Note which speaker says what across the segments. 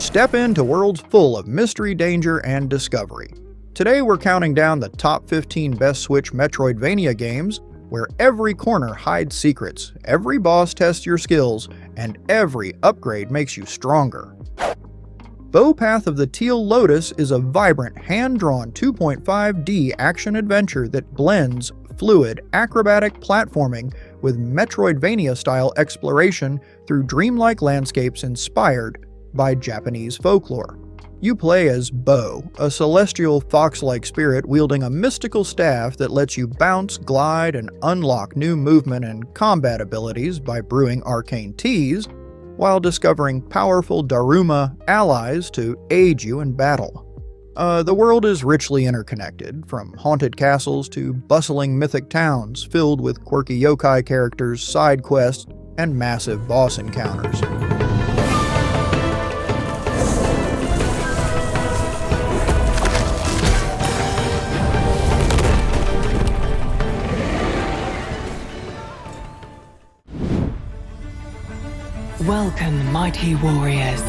Speaker 1: Step into worlds full of mystery, danger, and discovery. Today we're counting down the top 15 best Switch Metroidvania games, where every corner hides secrets, every boss tests your skills, and every upgrade makes you stronger. Path of the Teal Lotus is a vibrant, hand-drawn 2.5D action-adventure that blends fluid, acrobatic platforming with Metroidvania-style exploration through dreamlike landscapes inspired by Japanese folklore. You play as Bo, a celestial fox-like spirit wielding a mystical staff that lets you bounce, glide, and unlock new movement and combat abilities by brewing arcane teas, while discovering powerful Daruma allies to aid you in battle. The world is richly interconnected, from haunted castles to bustling mythic towns filled with quirky yokai characters, side quests, and massive boss encounters.
Speaker 2: Welcome, mighty warriors.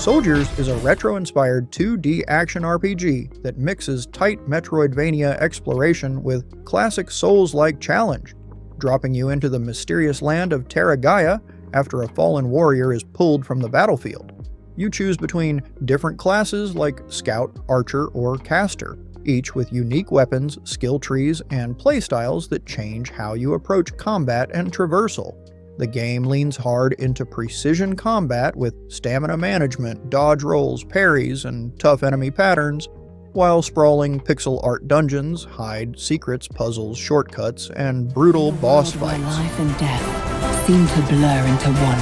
Speaker 1: Soldiers is a retro-inspired 2D action RPG that mixes tight Metroidvania exploration with classic Souls-like challenge, dropping you into the mysterious land of Terra Gaia after a fallen warrior is pulled from the battlefield. You choose between different classes like Scout, Archer, or Caster, each with unique weapons, skill trees, and playstyles that change how you approach combat and traversal. The game leans hard into precision combat with stamina management, dodge rolls, parries, and tough enemy patterns, while sprawling pixel art dungeons hide secrets, puzzles, shortcuts, and brutal boss fights.
Speaker 2: Where life and death seem to blur into one.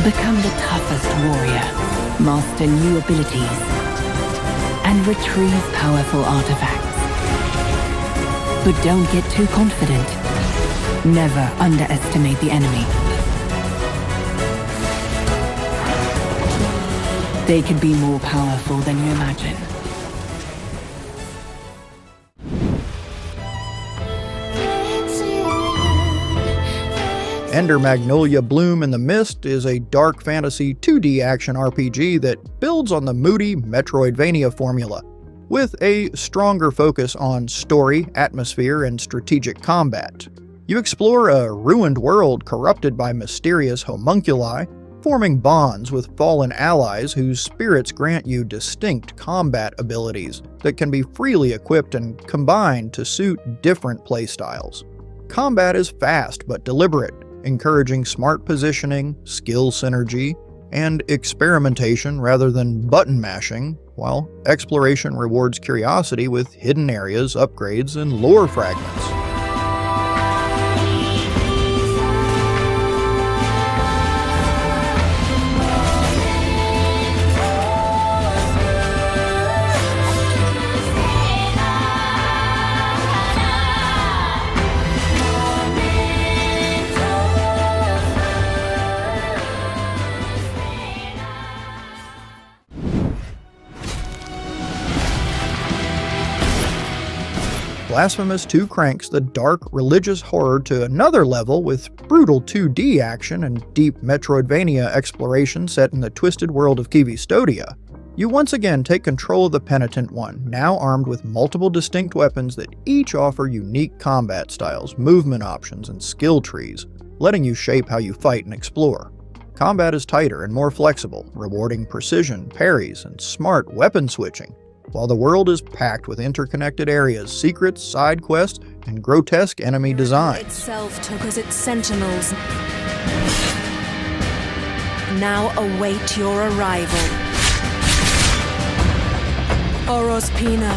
Speaker 2: Become the toughest warrior, master new abilities, and retrieve powerful artifacts. But don't get too confident. Never underestimate the enemy. They can be more powerful than you imagine.
Speaker 1: Ender Magnolia Bloom in the Mist is a dark fantasy 2D action RPG that builds on the moody Metroidvania formula, with a stronger focus on story, atmosphere, and strategic combat. You explore a ruined world corrupted by mysterious homunculi, forming bonds with fallen allies whose spirits grant you distinct combat abilities that can be freely equipped and combined to suit different playstyles. Combat is fast but deliberate, encouraging smart positioning, skill synergy, and experimentation rather than button mashing, while exploration rewards curiosity with hidden areas, upgrades, and lore fragments. Blasphemous 2 cranks the dark religious horror to another level with brutal 2D action and deep Metroidvania exploration set in the twisted world of Kivistodia. You once again take control of the Penitent One, now armed with multiple distinct weapons that each offer unique combat styles, movement options, and skill trees, letting you shape how you fight and explore. Combat is tighter and more flexible, rewarding precision, parries, and smart weapon switching, while the world is packed with interconnected areas, secrets, side quests, and grotesque enemy designs.
Speaker 3: Itself took as its sentinels. Now await your arrival. Orospina,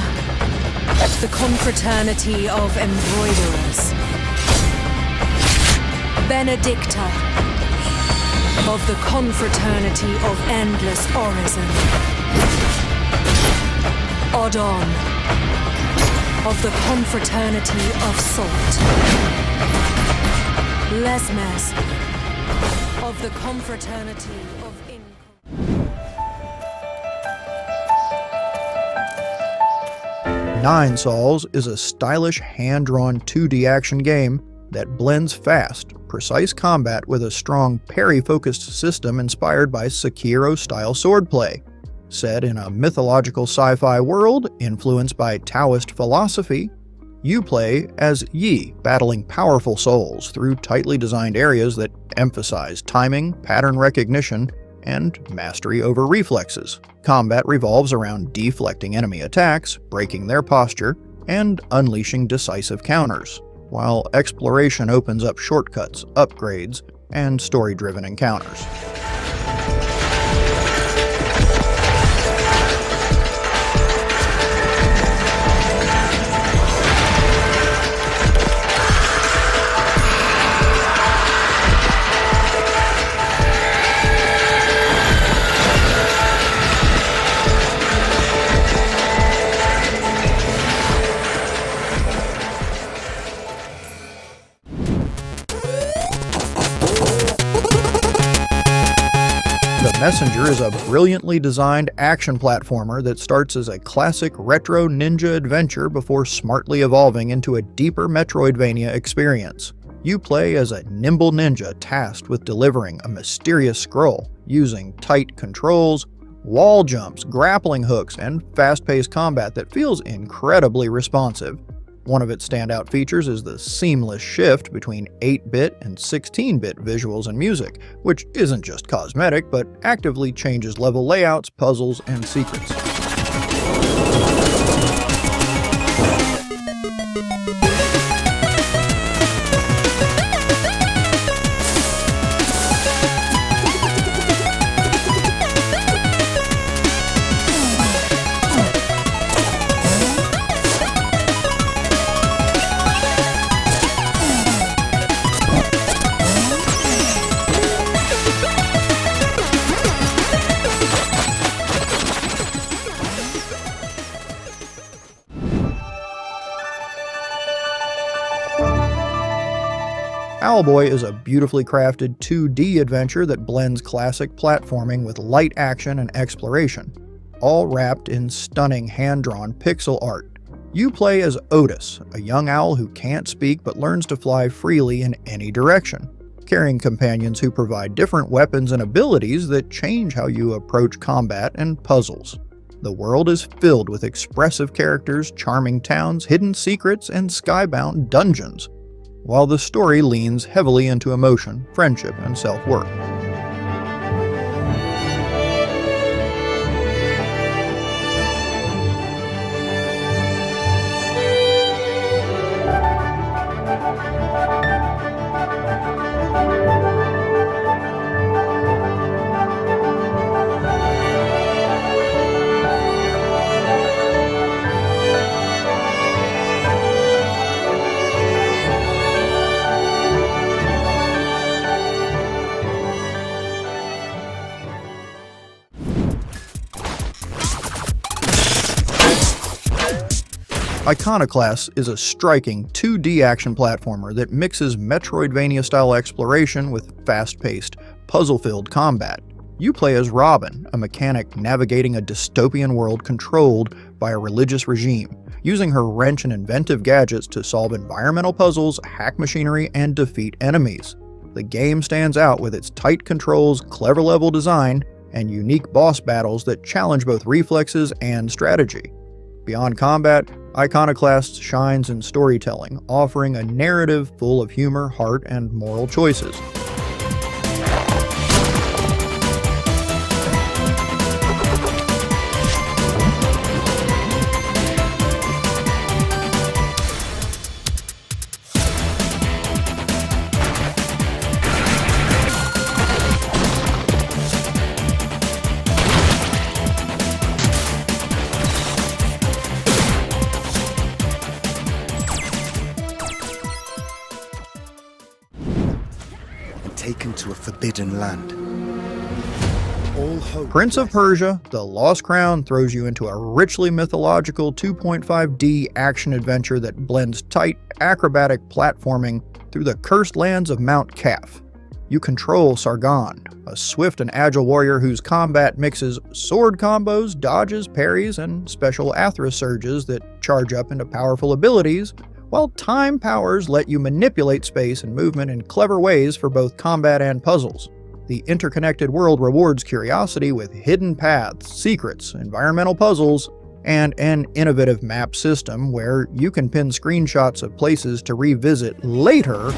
Speaker 3: the confraternity of embroiderers. Benedicta, of the confraternity of endless orison. Odon, of the confraternity of salt. Lesmes, of the confraternity of ink.
Speaker 1: Nine Sols is a stylish hand-drawn 2D action game that blends fast, precise combat with a strong parry-focused system inspired by Sekiro-style swordplay. Set in a mythological sci-fi world influenced by Taoist philosophy, you play as Yi, battling powerful souls through tightly designed areas that emphasize timing, pattern recognition, and mastery over reflexes. Combat revolves around deflecting enemy attacks, breaking their posture, and unleashing decisive counters, while exploration opens up shortcuts, upgrades, and story-driven encounters. The Messenger is a brilliantly designed action platformer that starts as a classic retro ninja adventure before smartly evolving into a deeper Metroidvania experience. You play as a nimble ninja tasked with delivering a mysterious scroll, using tight controls, wall jumps, grappling hooks, and fast-paced combat that feels incredibly responsive. One of its standout features is the seamless shift between 8-bit and 16-bit visuals and music, which isn't just cosmetic, but actively changes level layouts, puzzles, and secrets. Owlboy is a beautifully crafted 2D adventure that blends classic platforming with light action and exploration, all wrapped in stunning hand-drawn pixel art. You play as Otis, a young owl who can't speak but learns to fly freely in any direction, carrying companions who provide different weapons and abilities that change how you approach combat and puzzles. The world is filled with expressive characters, charming towns, hidden secrets, and skybound dungeons, while the story leans heavily into emotion, friendship, and self-worth. Iconoclast is a striking 2D action platformer that mixes Metroidvania-style exploration with fast-paced, puzzle-filled combat. You play as Robin, a mechanic navigating a dystopian world controlled by a religious regime, using her wrench and inventive gadgets to solve environmental puzzles, hack machinery, and defeat enemies. The game stands out with its tight controls, clever level design, and unique boss battles that challenge both reflexes and strategy. Beyond combat, Iconoclast shines in storytelling, offering a narrative full of humor, heart, and moral choices.
Speaker 4: Taken to a forbidden land. All hope.
Speaker 1: Prince of Persia: The Lost Crown throws you into a richly mythological 2.5D action-adventure that blends tight, acrobatic platforming through the cursed lands of Mount Kaf. You control Sargon, a swift and agile warrior whose combat mixes sword combos, dodges, parries, and special Athra surges that charge up into powerful abilities, while time powers let you manipulate space and movement in clever ways for both combat and puzzles. The interconnected world rewards curiosity with hidden paths, secrets, environmental puzzles, and an innovative map system where you can pin screenshots of places to revisit later.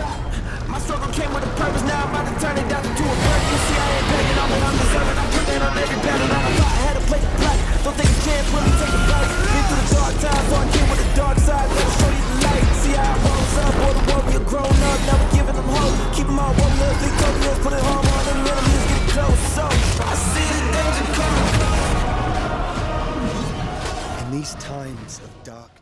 Speaker 5: My struggle came with a purpose, now I'm about to turn it down to a bird. You see, I ain't begging, I'm an undeserving. I put that on every battle, and I thought I had to play the black. Don't take a chance, really take a bite. Been through the dark times, so I came with the dark side. Let's show you the light. See how it rolls up, all the warrior grown up. Now we're giving them hope. Keep them all warriors, victorious, put it home on them enemies, get close. So I see the danger coming.
Speaker 4: In these times of darkness.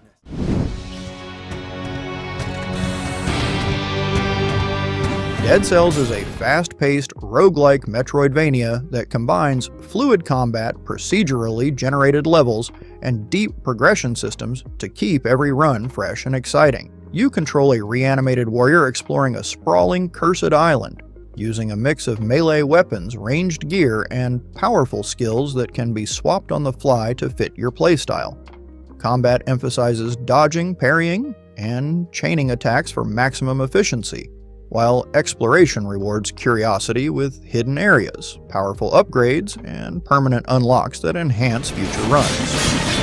Speaker 1: Dead Cells is a fast-paced, roguelike Metroidvania that combines fluid combat, procedurally generated levels, and deep progression systems to keep every run fresh and exciting. You control a reanimated warrior exploring a sprawling, cursed island, using a mix of melee weapons, ranged gear, and powerful skills that can be swapped on the fly to fit your playstyle. Combat emphasizes dodging, parrying, and chaining attacks for maximum efficiency, while exploration rewards curiosity with hidden areas, powerful upgrades, and permanent unlocks that enhance future runs.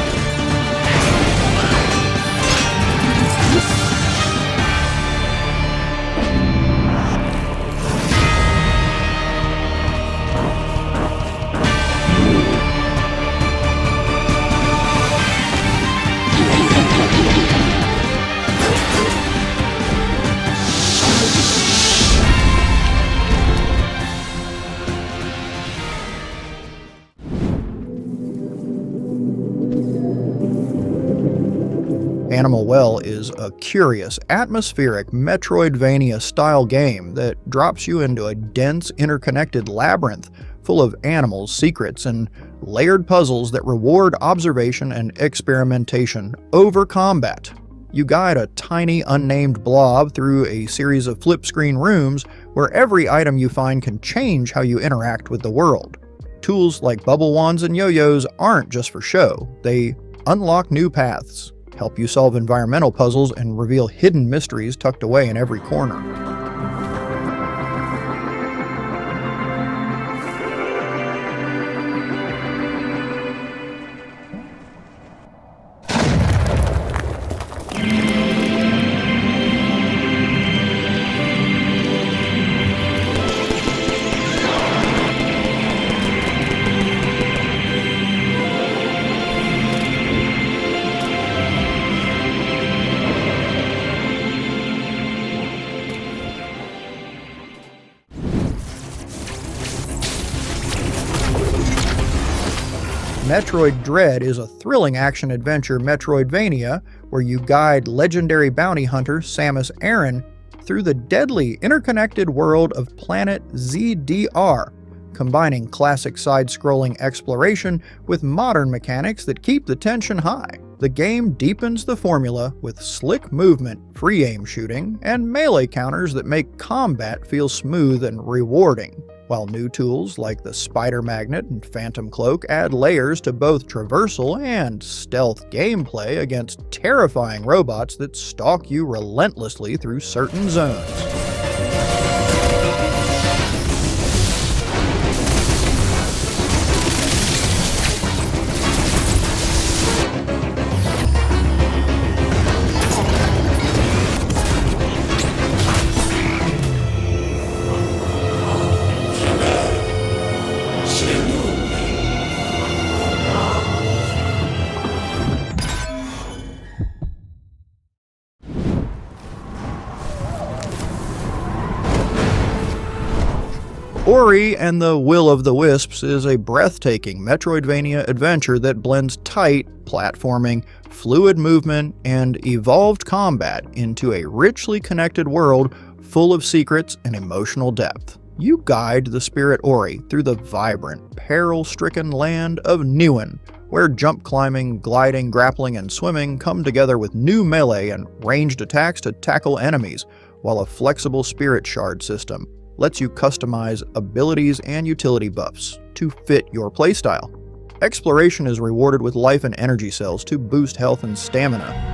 Speaker 1: Animal Well is a curious, atmospheric Metroidvania-style game that drops you into a dense, interconnected labyrinth full of animals, secrets, and layered puzzles that reward observation and experimentation over combat. You guide a tiny, unnamed blob through a series of flip-screen rooms where every item you find can change how you interact with the world. Tools like bubble wands and yo-yos aren't just for show. They unlock new paths, help you solve environmental puzzles, and reveal hidden mysteries tucked away in every corner. Metroid Dread is a thrilling action-adventure Metroidvania where you guide legendary bounty hunter Samus Aran through the deadly interconnected world of planet ZDR, combining classic side-scrolling exploration with modern mechanics that keep the tension high. The game deepens the formula with slick movement, free aim shooting, and melee counters that make combat feel smooth and rewarding, while new tools like the Spider Magnet and Phantom Cloak add layers to both traversal and stealth gameplay against terrifying robots that stalk you relentlessly through certain zones. Ori and the Will of the Wisps is a breathtaking Metroidvania adventure that blends tight platforming, fluid movement, and evolved combat into a richly connected world full of secrets and emotional depth. You guide the spirit Ori through the vibrant, peril-stricken land of Niwen, where jump climbing, gliding, grappling, and swimming come together with new melee and ranged attacks to tackle enemies, while a flexible spirit shard system lets you customize abilities and utility buffs to fit your playstyle. Exploration is rewarded with life and energy cells to boost health and stamina.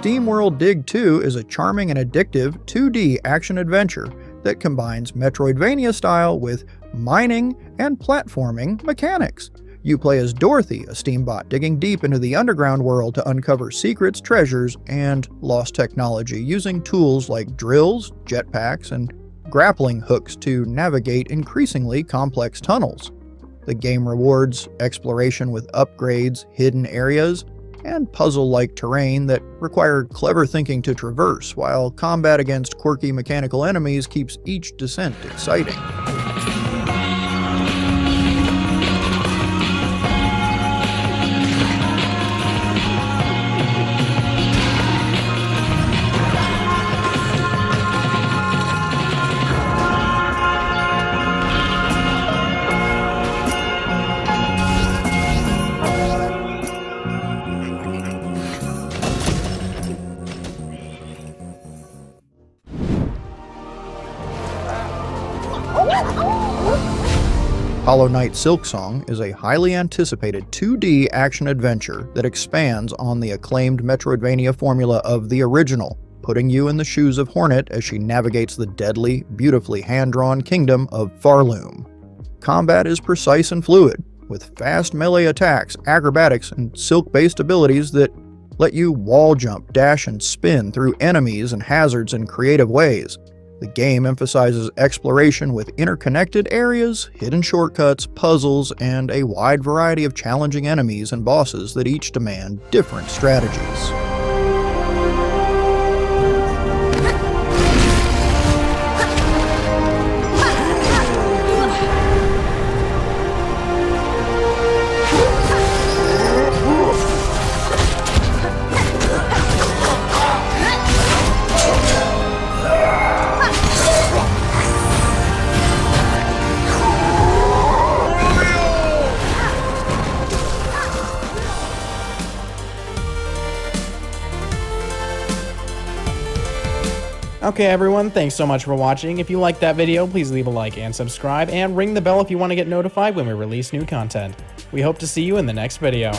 Speaker 1: SteamWorld Dig 2 is a charming and addictive 2D action-adventure that combines Metroidvania style with mining and platforming mechanics. You play as Dorothy, a steambot digging deep into the underground world to uncover secrets, treasures, and lost technology using tools like drills, jetpacks, and grappling hooks to navigate increasingly complex tunnels. The game rewards exploration with upgrades, hidden areas, and puzzle-like terrain that require clever thinking to traverse, while combat against quirky mechanical enemies keeps each descent exciting. Hollow Knight Silksong is a highly anticipated 2D action-adventure that expands on the acclaimed Metroidvania formula of the original, putting you in the shoes of Hornet as she navigates the deadly, beautifully hand-drawn kingdom of Farloom. Combat is precise and fluid, with fast melee attacks, acrobatics, and silk-based abilities that let you wall jump, dash, and spin through enemies and hazards in creative ways. The game emphasizes exploration with interconnected areas, hidden shortcuts, puzzles, and a wide variety of challenging enemies and bosses that each demand different strategies.
Speaker 6: Okay everyone, thanks so much for watching. If you liked that video, please leave a like and subscribe, and ring the bell if you want to get notified when we release new content. We hope to see you in the next video.